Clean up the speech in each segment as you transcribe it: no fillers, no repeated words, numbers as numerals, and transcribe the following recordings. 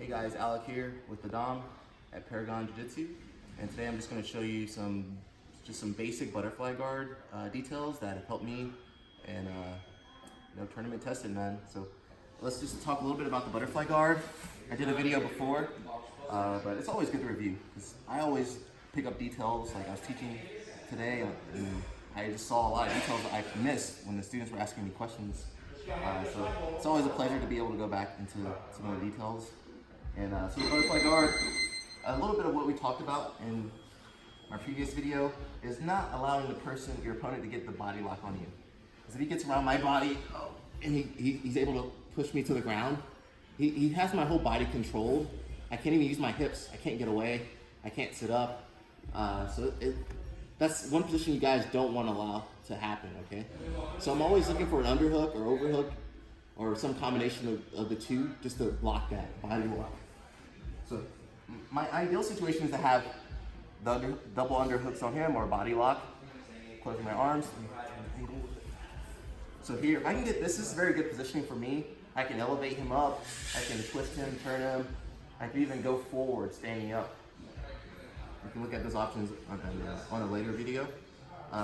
Hey guys, Alec here with the Dom at Paragon Jiu-Jitsu, and today I'm just going to show you some basic butterfly guard details that have helped me and tournament tested, man. So let's just talk a little bit about the butterfly guard. I did a video before, but it's always good to review because I always pick up details. Like I was teaching today, and I just saw a lot of details that I missed when the students were asking me questions. So it's always a pleasure to be able to go back into some of the details. And so the butterfly guard, a little bit of what we talked about in our previous video is not allowing your opponent to get the body lock on you. Because if he gets around my body and he's able to push me to the ground, he has my whole body controlled. I can't even use my hips. I can't get away. I can't sit up. That's one position you guys don't want to allow to happen, okay? So I'm always looking for an underhook or overhook or some combination of the two just to block that body lock. So my ideal situation is to have the double underhooks on him or body lock, closing my arms. So here, if I can get this is very good positioning for me. I can elevate him up, I can twist him, turn him, I can even go forward standing up. You can look at those options on a later video.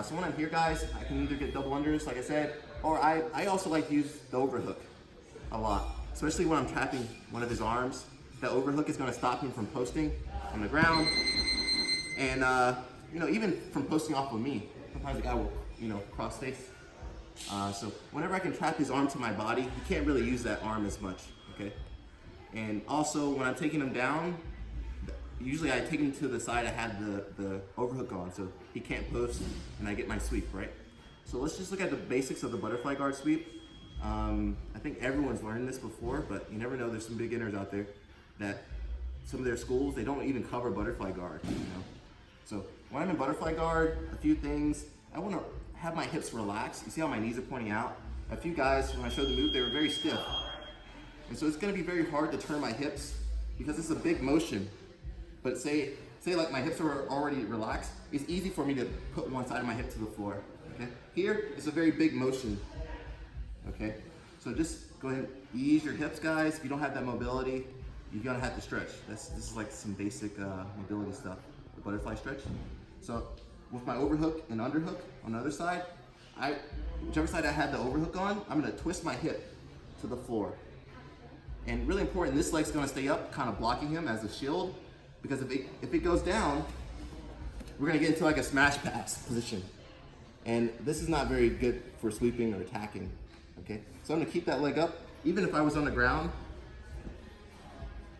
So when I'm here, guys, I can either get double unders, like I said, or I also like to use the overhook a lot, especially when I'm trapping one of his arms. That overhook is going to stop him from posting on the ground, and even from posting off of me. Sometimes the guy will, cross face. So whenever I can trap his arm to my body, he can't really use that arm as much. Okay, and also when I'm taking him down, usually I take him to the side I had the overhook on, so he can't post, and I get my sweep, right? So let's just look at the basics of the butterfly guard sweep. I think everyone's learned this before, but you never know, there's some beginners out there that some of their schools, they don't even cover butterfly guard, So when I'm in butterfly guard, a few things, I want to have my hips relaxed. You see how my knees are pointing out? A few guys, when I showed the move, they were very stiff. And so it's going to be very hard to turn my hips because it's a big motion. But say like my hips are already relaxed, it's easy for me to put one side of my hip to the floor. Okay? Here, it's a very big motion. Okay? So just go ahead and ease your hips, guys. If you don't have that mobility, you're gonna have to stretch. This is like some basic mobility stuff, the butterfly stretch. So with my overhook and underhook on the other side, whichever side I had the overhook on, I'm gonna twist my hip to the floor. And really important, this leg's gonna stay up, kind of blocking him as a shield, because if it goes down, we're gonna get into like a smash pass position. And this is not very good for sweeping or attacking, okay? So I'm gonna keep that leg up. Even if I was on the ground,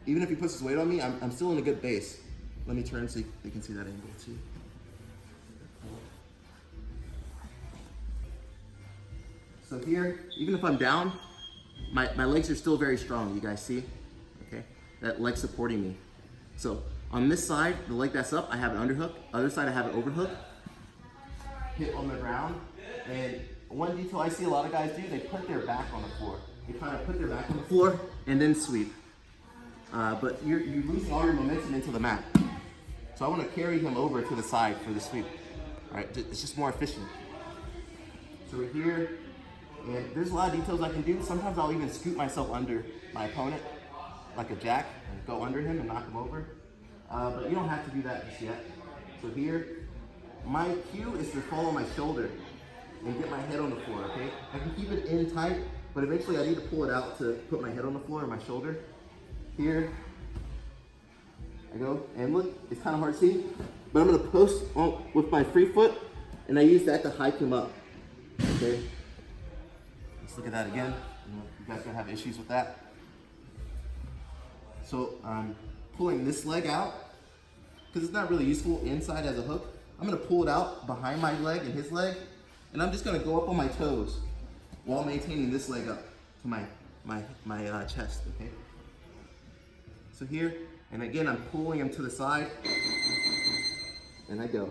even if he puts his weight on me, I'm still in a good base. Let me turn so you can see that angle too. So here, even if I'm down, my legs are still very strong, you guys see? Okay, that leg supporting me. So on this side, the leg that's up, I have an underhook. Other side, I have an overhook. Hit on the ground. And one detail I see a lot of guys do, they put their back on the floor. They kind of put their back on the floor and then sweep. But you're losing all your momentum into the mat. So I want to carry him over to the side for the sweep. All right, it's just more efficient. So we're here, and there's a lot of details I can do. Sometimes I'll even scoot myself under my opponent, like a jack, and go under him and knock him over. But you don't have to do that just yet. So here, my cue is to follow my shoulder and get my head on the floor, okay? I can keep it in tight, but eventually I need to pull it out to put my head on the floor or my shoulder. Here, I go, and look, it's kind of hard to see, but I'm gonna post with my free foot, and I use that to hike him up, okay? Let's look at that again. You guys gonna have issues with that. So I'm pulling this leg out, because it's not really useful inside as a hook. I'm gonna pull it out behind my leg and his leg, and I'm just gonna go up on my toes while maintaining this leg up to my chest, okay? So here, and again, I'm pulling him to the side, and I go.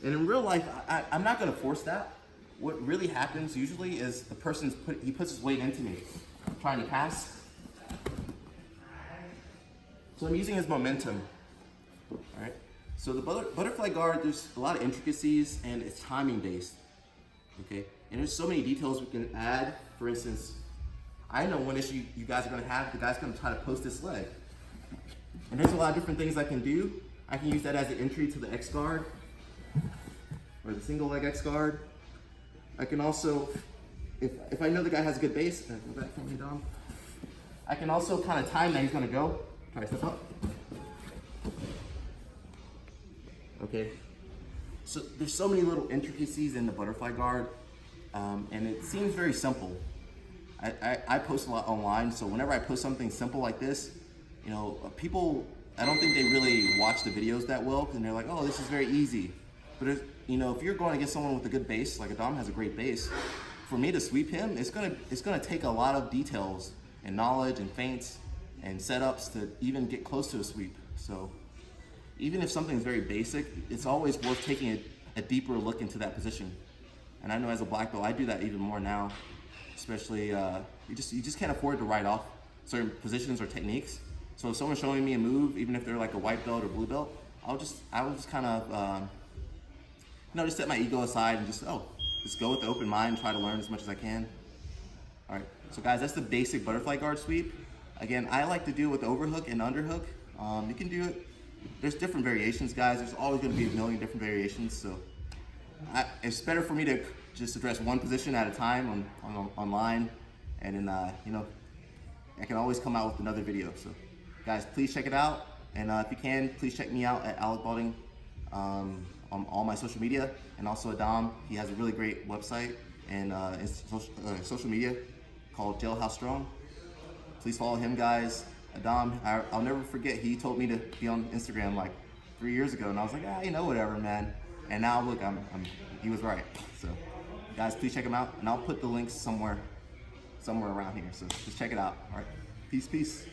And in real life, I'm not gonna force that. What really happens usually is the person puts his weight into me, trying to pass. So I'm using his momentum, all right? So the butterfly guard, there's a lot of intricacies, and it's timing based, okay? And there's so many details we can add. For instance, I know one issue you guys are gonna have, the guy's gonna try to post this leg. And there's a lot of different things I can do. I can use that as the entry to the X guard, or the single leg X guard. I can also, if I know the guy has a good base, go back from me, Dom. I can also kind of time that he's gonna go. Try to step up. Okay. So there's so many little intricacies in the butterfly guard, and it seems very simple. I post a lot online, so whenever I post something simple like this, you know, people, I don't think they really watch the videos that well, and they're like, oh, this is very easy. But you know, if you're going against someone with a good base, like Adam has a great base, for me to sweep him, it's gonna take a lot of details and knowledge and feints and setups to even get close to a sweep. So even if something's very basic, it's always worth taking a deeper look into that position. And I know as a black belt, I do that even more now. Especially, you just can't afford to write off certain positions or techniques. So if someone's showing me a move, even if they're like a white belt or blue belt, I will just kind of, you know, just set my ego aside and just go with the open mind, try to learn as much as I can. All right, so guys, that's the basic butterfly guard sweep. Again, I like to do it with overhook and underhook. You can do it, there's different variations, guys. There's always gonna be a million different variations, so it's better for me to just address one position at a time online, and then you know, I can always come out with another video. So guys, please check it out, and if you can, please check me out at Alec Balding on all my social media, and also Adam. He has a really great website and social media called Jailhouse Strong. Please follow him, guys. Adam, I'll never forget, he told me to be on Instagram like 3 years ago, and I was like, you know, whatever, man. And now look, he was right. So guys, please check him out, and I'll put the links somewhere around here. So just check it out. All right, peace.